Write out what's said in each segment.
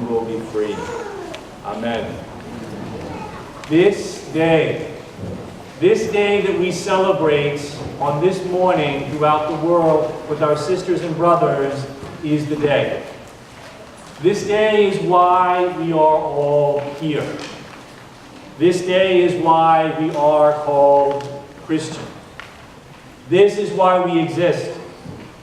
will be free. Amen. This day that we celebrate on this morning throughout the world with our sisters and brothers is the day. This day is why we are all here. This day is why we are called Christian. This is why we exist.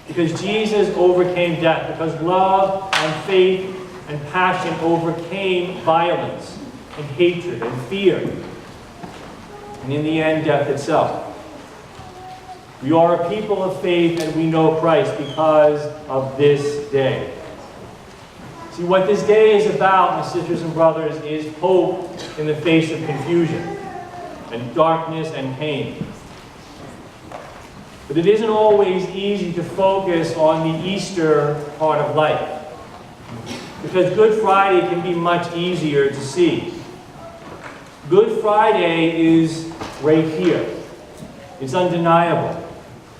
Because Jesus overcame death. Because love and faith and passion overcame violence and hatred and fear. And in the end, death itself. We are a people of faith and we know Christ because of this day. See, what this day is about, my sisters and brothers, is hope in the face of confusion and darkness and pain. But it isn't always easy to focus on the Easter part of life, because Good Friday can be much easier to see. Good Friday is right here. It's undeniable.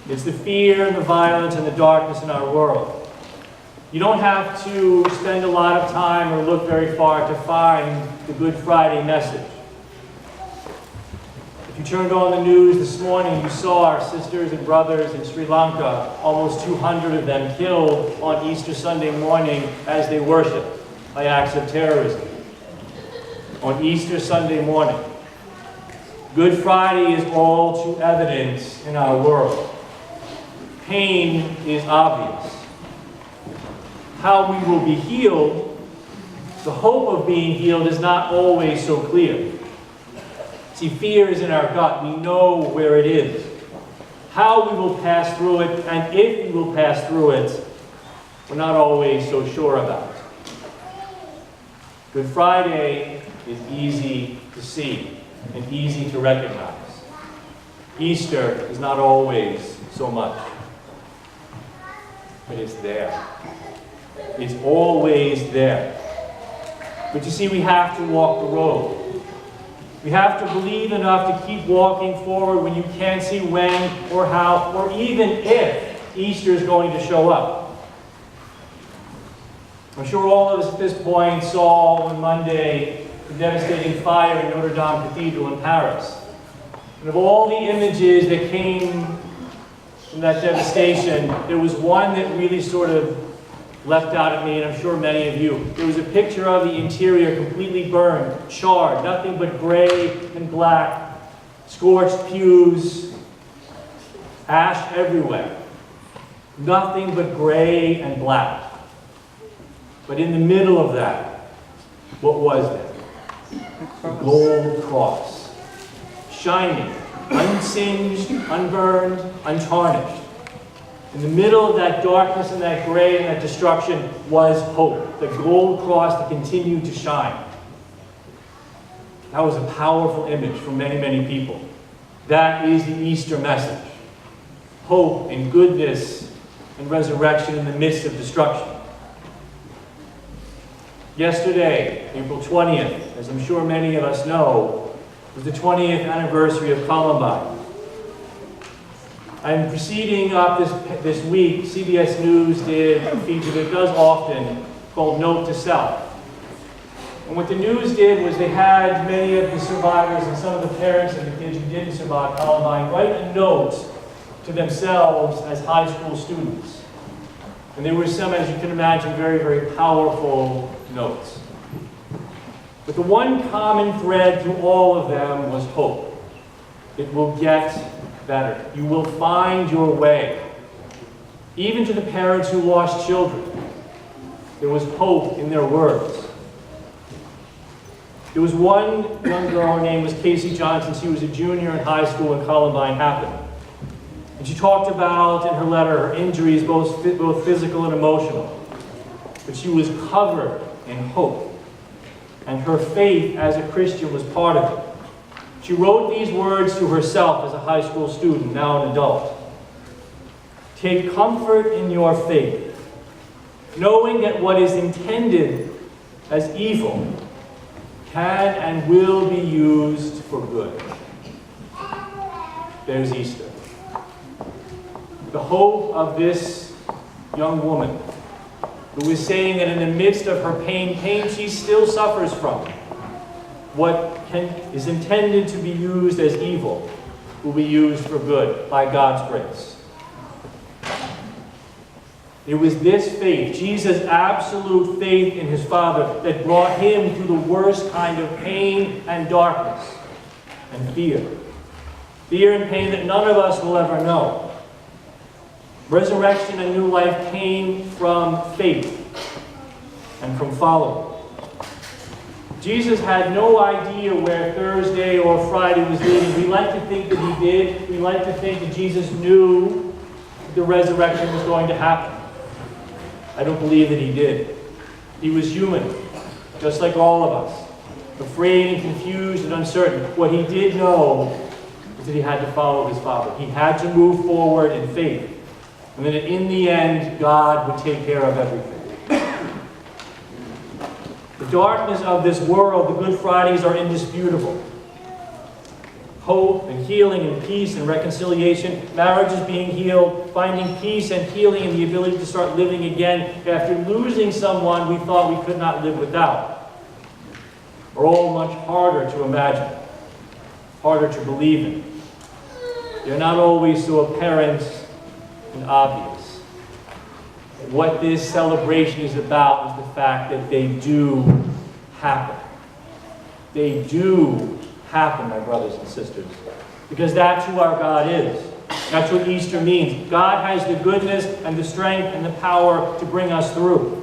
It's the fear and the violence and the darkness in our world. You don't have to spend a lot of time or look very far to find the Good Friday message. If you turned on the news this morning, you saw our sisters and brothers in Sri Lanka, almost 200 of them killed on Easter Sunday morning as they worshiped by acts of terrorism. On Easter Sunday morning. Good Friday is all too evident in our world. Pain is obvious. How we will be healed, the hope of being healed, is not always so clear. See, fear is in our gut. We know where it is. How we will pass through it, and if we will pass through it, we're not always so sure about. Good Friday is easy to see and easy to recognize. Easter is not always so much, but it's there. It's always there. But you see, we have to walk the road. We have to believe enough to keep walking forward when you can't see when or how or even if Easter is going to show up. I'm sure all of us at this point saw on Monday the devastating fire in Notre Dame Cathedral in Paris. And of all the images that came from that devastation, there was one that really sort of leapt out at me, and I'm sure many of you. There was a picture of the interior completely burned, charred, nothing but gray and black, scorched pews, ash everywhere. Nothing but gray and black. But in the middle of that, what was there? A gold cross. Shining, unsinged, unburned, untarnished. In the middle of that darkness and that gray and that destruction was hope. The gold cross that continued to shine. That was a powerful image for many, many people. That is the Easter message. Hope and goodness and resurrection in the midst of destruction. Yesterday, April 20th, as I'm sure many of us know, was the 20th anniversary of Columbine. And preceding up this week, CBS News did a feature that it does often called Note to Self. And what the news did was they had many of the survivors and some of the parents and the kids who didn't survive Columbine write a note to themselves as high school students. And there were some, as you can imagine, very, very powerful notes. But the one common thread through all of them was hope. It will get better. You will find your way. Even to the parents who lost children, there was hope in their words. There was one young girl, her name was Casey Johnson. She was a junior in high school when Columbine happened. And she talked about, in her letter, her injuries, both physical and emotional. But she was covered in hope. And her faith as a Christian was part of it. She wrote these words to herself as a high school student, now an adult. Take comfort in your faith, knowing that what is intended as evil can and will be used for good. There's Easter. The hope of this young woman who is saying that in the midst of her pain she still suffers from, is intended to be used as evil will be used for good by God's grace. It was this faith, Jesus' absolute faith in his Father, that brought him through the worst kind of pain and darkness and fear. Fear and pain that none of us will ever know. Resurrection and new life came from faith and from following. Jesus had no idea where Thursday or Friday was leading. We like to think that he did. We like to think that Jesus knew the resurrection was going to happen. I don't believe that he did. He was human, just like all of us, afraid and confused and uncertain. What he did know is that he had to follow his Father. He had to move forward in faith. And that in the end, God would take care of everything. The darkness of this world, the Good Fridays are indisputable. Hope and healing and peace and reconciliation, marriages being healed, finding peace and healing and the ability to start living again after losing someone we thought we could not live without, are all much harder to imagine, harder to believe in. They're not always so apparent and obvious. What this celebration is about is the fact that they do happen. They do happen, my brothers and sisters. Because that's who our God is. That's what Easter means. God has the goodness and the strength and the power to bring us through.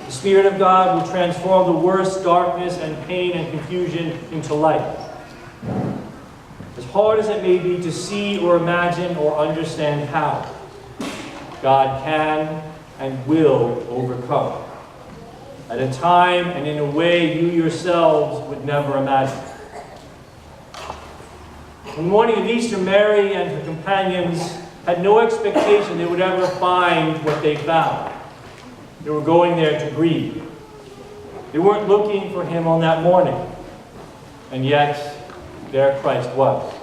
The Spirit of God will transform the worst darkness and pain and confusion into light. As hard as it may be to see or imagine or understand how, God can and will overcome at a time and in a way you yourselves would never imagine. On the morning of Easter, Mary and her companions had no expectation they would ever find what they found. They were going there to grieve. They weren't looking for him on that morning, and yet there Christ was.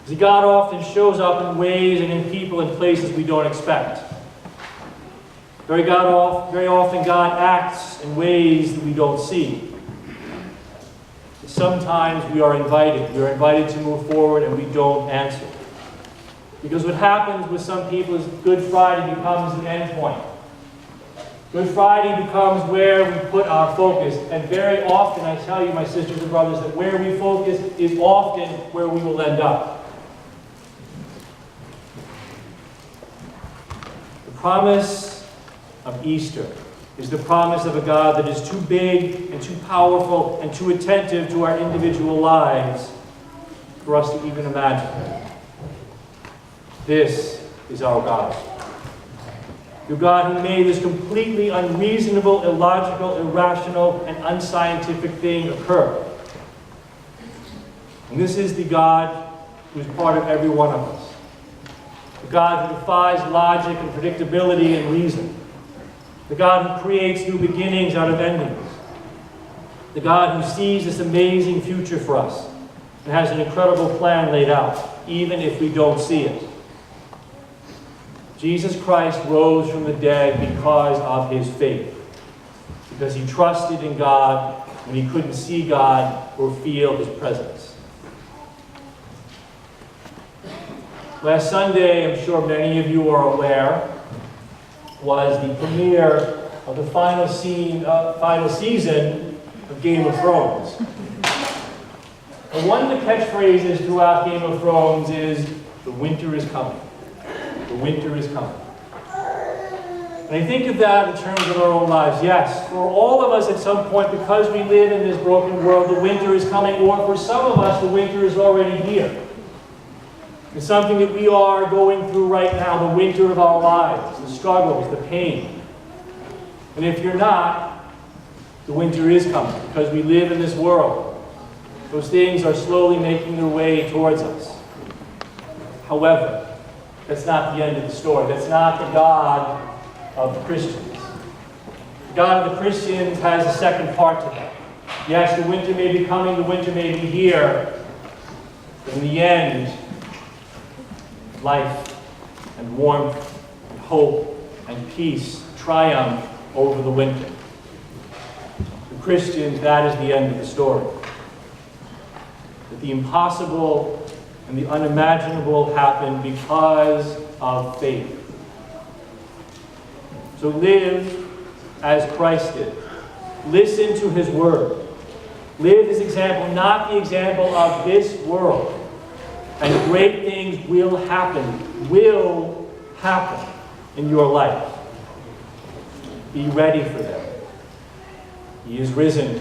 See, God often shows up in ways and in people and places we don't expect. Very often God acts in ways that we don't see. Sometimes we are invited. We are invited to move forward and we don't answer. Because what happens with some people is Good Friday becomes an end point. Good Friday becomes where we put our focus. And very often, I tell you, my sisters and brothers, that where we focus is often where we will end up. The promise of Easter is the promise of a God that is too big and too powerful and too attentive to our individual lives for us to even imagine. This is our God. The God who made this completely unreasonable, illogical, irrational, and unscientific thing occur. And this is the God who is part of every one of us. The God who defies logic and predictability and reason. The God who creates new beginnings out of endings. The God who sees this amazing future for us and has an incredible plan laid out, even if we don't see it. Jesus Christ rose from the dead because of his faith. Because he trusted in God when he couldn't see God or feel his presence. Last Sunday, I'm sure many of you are aware, was the premiere of the final season of Game of Thrones. And one of the catchphrases throughout Game of Thrones is, "The winter is coming. The winter is coming." And I think of that in terms of our own lives. Yes, for all of us at some point, because we live in this broken world, the winter is coming, or for some of us, the winter is already here. It's something that we are going through right now, the winter of our lives, the struggles, the pain. And if you're not, the winter is coming, because we live in this world. Those things are slowly making their way towards us. However, that's not the end of the story. That's not the God of the Christians. The God of the Christians has a second part to that. Yes, the winter may be coming, the winter may be here, but in the end, life and warmth and hope and and peace triumph over the winter. For Christians, that is the end of the story. That the impossible and the unimaginable happen because of faith. So live as Christ did. Listen to his word. Live his example, not the example of this world. And great things will happen in your life. Be ready for them. He is risen.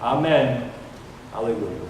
Amen. Hallelujah.